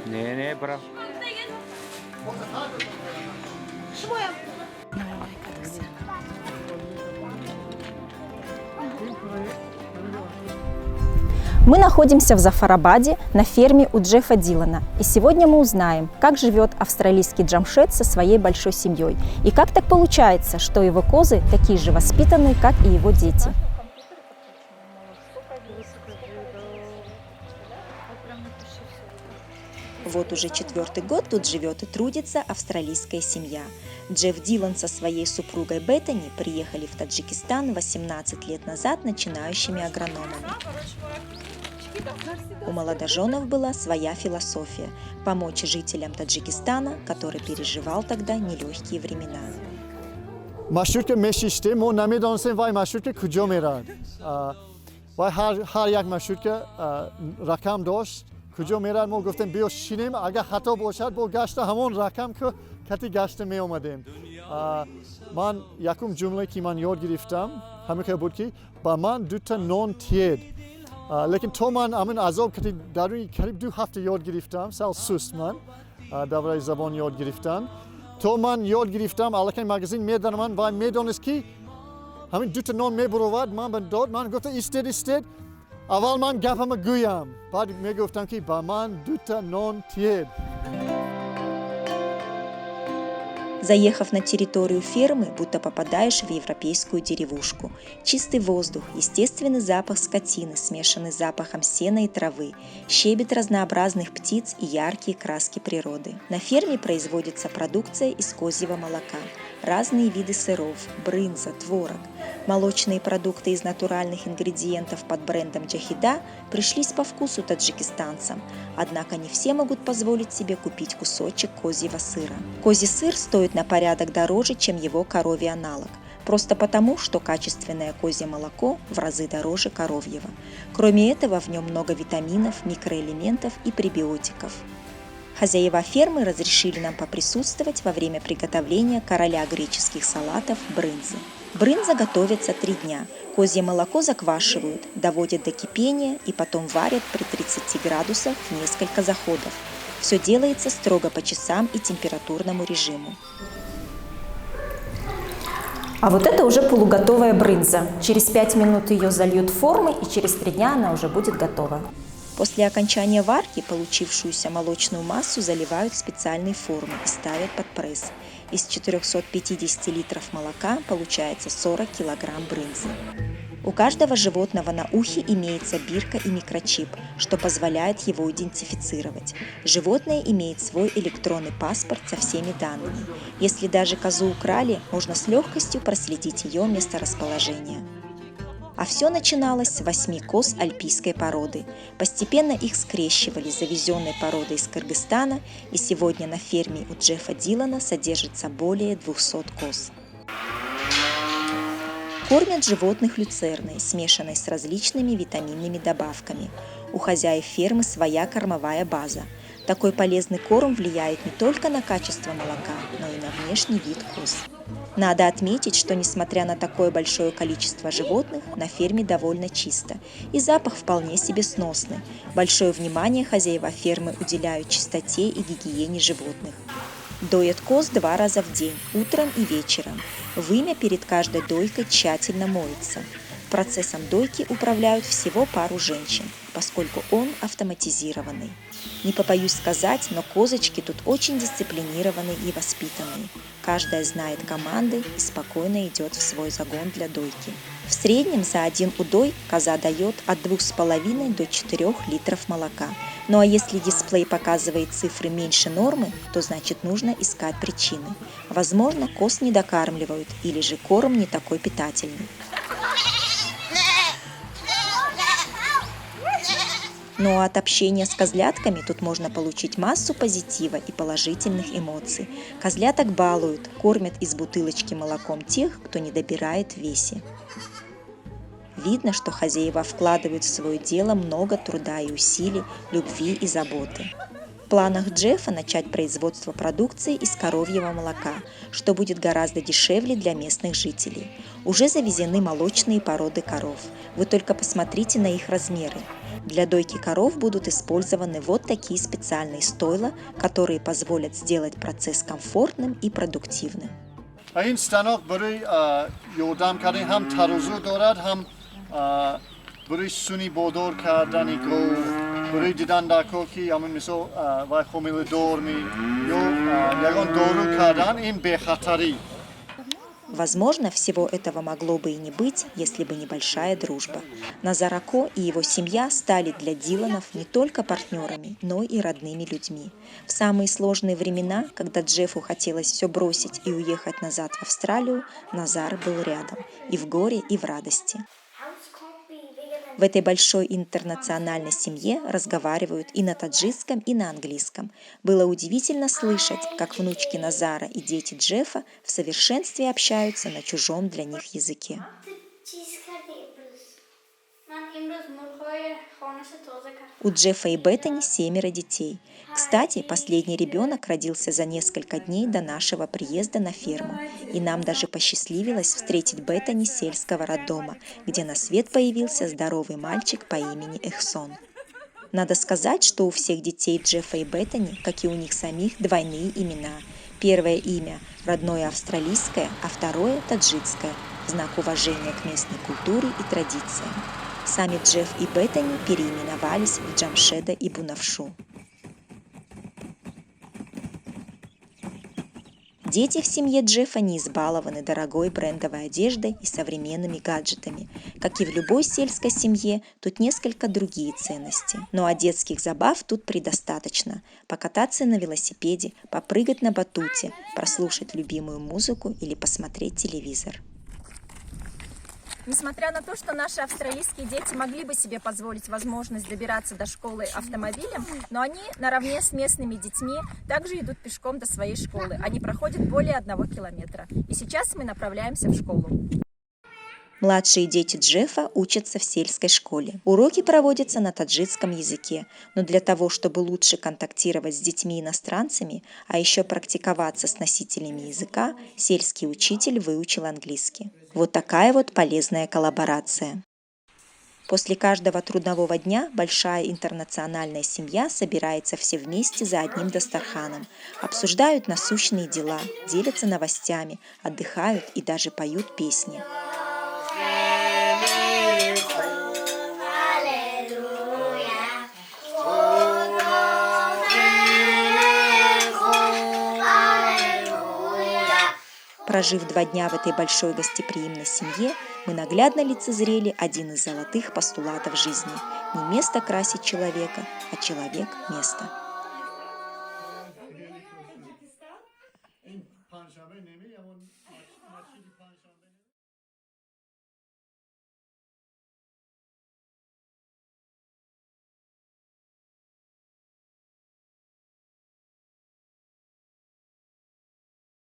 네네, 브라. Мы находимся в Зафарабаде на ферме у Джеффа Дилана. И сегодня мы узнаем, как живет австралийский Джамшед со своей большой семьей. И как так получается, что его козы такие же воспитанные, как и его дети. Вот уже 4-й год тут живет и трудится австралийская семья. Джефф Дилан со своей супругой Беттани приехали в Таджикистан 18 лет назад начинающими агрономами. У молодоженов была своя философия – помочь жителям Таджикистана, который переживал тогда нелегкие времена. Машурка мешиште, мо намедонсем вай машурка куджо мерад. Вай har як машурка ракам дошт, куджо мерад мо гуфтем биё шинем, агар хато бошад бо гашта ҳамон ракам ки кати гашта меомадем. Ман якум ҷумлае ки ман ёд гирифтам ҳамин буд ки ба ман дута нон тиед. Лекин то ман амин азоб кати даруни қариб 2 ҳафта ёд гирифтам, сал суст ман давраи забон ёд гирифтам. То ман ёд гирифтам, аллакай магазин медарам ман ва медонест ки ҳамин дута нон мебуровад, ман ба дод, ман гуфта истед. Аввал ман гапама гӯям, баъд мегуфтам ки ба ман дута нон тиед. Заехав на территорию фермы, будто попадаешь в европейскую деревушку. Чистый воздух, естественный запах скотины, смешанный с запахом сена и травы, щебет разнообразных птиц и яркие краски природы. На ферме производится продукция из козьего молока, разные виды сыров, брынза, творог. Молочные продукты из натуральных ингредиентов под брендом Джахида пришлись по вкусу таджикистанцам, однако не все могут позволить себе купить кусочек козьего сыра. Козий сыр стоит на порядок дороже, чем его коровий аналог, просто потому, что качественное козье молоко в разы дороже коровьего. Кроме этого, в нем много витаминов, микроэлементов и пребиотиков. Хозяева фермы разрешили нам поприсутствовать во время приготовления короля греческих салатов брынзы. Брынза готовится 3 дня. Козье молоко заквашивают, доводят до кипения и потом варят при 30 градусах в несколько заходов. Все делается строго по часам и температурному режиму. А вот это уже полуготовая брынза. Через 5 минут ее зальют в формы, и через 3 дня она уже будет готова. После окончания варки получившуюся молочную массу заливают в специальные формы и ставят под пресс. Из 450 литров молока получается 40 килограмм брынзы. У каждого животного на ухе имеется бирка и микрочип, что позволяет его идентифицировать. Животное имеет свой электронный паспорт со всеми данными. Если даже козу украли, можно с легкостью проследить ее месторасположение. А все начиналось с 8 коз альпийской породы. Постепенно их скрещивали с завезенной породой из Кыргызстана, и сегодня на ферме у Джеффа Дилана содержится более 200 коз. Кормят животных люцерной, смешанной с различными витаминными добавками. У хозяев фермы своя кормовая база. Такой полезный корм влияет не только на качество молока, но и на внешний вид коз. Надо отметить, что несмотря на такое большое количество животных, на ферме довольно чисто, и запах вполне себе сносный. Большое внимание хозяева фермы уделяют чистоте и гигиене животных. Доят коз 2 раза в день, утром и вечером. Вымя перед каждой дойкой тщательно моется. Процессом дойки управляют всего пару женщин, поскольку он автоматизированный. Не побоюсь сказать, но козочки тут очень дисциплинированные и воспитанные. Каждая знает команды и спокойно идет в свой загон для дойки. В среднем за один удой коза дает от 2,5 до 4 литров молока. Ну а если дисплей показывает цифры меньше нормы, то значит нужно искать причины. Возможно, коз не докармливают или же корм не такой питательный. Но от общения с козлятками тут можно получить массу позитива и положительных эмоций. Козляток балуют, кормят из бутылочки молоком тех, кто не добирает в весе. Видно, что хозяева вкладывают в свое дело много труда и усилий, любви и заботы. В планах Джеффа начать производство продукции из коровьего молока, что будет гораздо дешевле для местных жителей. Уже завезены молочные породы коров. Вы только посмотрите на их размеры. Для дойки коров будут использованы вот такие специальные стойла, которые позволят сделать процесс комфортным и продуктивным. این ستانک برای یادم کردن هم ترازو دارد هم برای سونی بادار کردن گو برای دیدن دکو که همون مثل وای خمیل دور می یا یگان دارو کردن این به خطری. Возможно, всего этого могло бы и не быть, если бы небольшая дружба. Назар Ако и его семья стали для Диланов не только партнерами, но и родными людьми. В самые сложные времена, когда Джеффу хотелось все бросить и уехать назад в Австралию, Назар был рядом и в горе, и в радости. В этой большой интернациональной семье разговаривают и на таджикском, и на английском. Было удивительно слышать, как внучки Назара и дети Джеффа в совершенстве общаются на чужом для них языке. У Джеффа и Беттани 7 детей. Кстати, последний ребенок родился за несколько дней до нашего приезда на ферму, и нам даже посчастливилось встретить Беттани с сельского роддома, где на свет появился здоровый мальчик по имени Эхсон. Надо сказать, что у всех детей Джеффа и Беттани, как и у них самих, двойные имена. Первое имя родное австралийское, а второе таджикское, в знак уважения к местной культуре и традициям. Сами Джефф и Беттани переименовались в Джамшеда и Бунавшу. Дети в семье Джеффа не избалованы дорогой брендовой одеждой и современными гаджетами. Как и в любой сельской семье, тут несколько другие ценности. Ну а детских забав тут предостаточно. Покататься на велосипеде, попрыгать на батуте, прослушать любимую музыку или посмотреть телевизор. Несмотря на то, что наши австралийские дети могли бы себе позволить возможность добираться до школы автомобилем, но они наравне с местными детьми также идут пешком до своей школы. Они проходят более 1 километра. И сейчас мы направляемся в школу. Младшие дети Джеффа учатся в сельской школе. Уроки проводятся на таджикском языке, но для того, чтобы лучше контактировать с детьми-иностранцами, а еще практиковаться с носителями языка, сельский учитель выучил английский. Вот такая вот полезная коллаборация. После каждого трудового дня большая интернациональная семья собирается все вместе за одним дастарханом, обсуждают насущные дела, делятся новостями, отдыхают и даже поют песни. Прожив 2 дня в этой большой гостеприимной семье, мы наглядно лицезрели один из золотых постулатов жизни. Не место красит человека, а человек – место.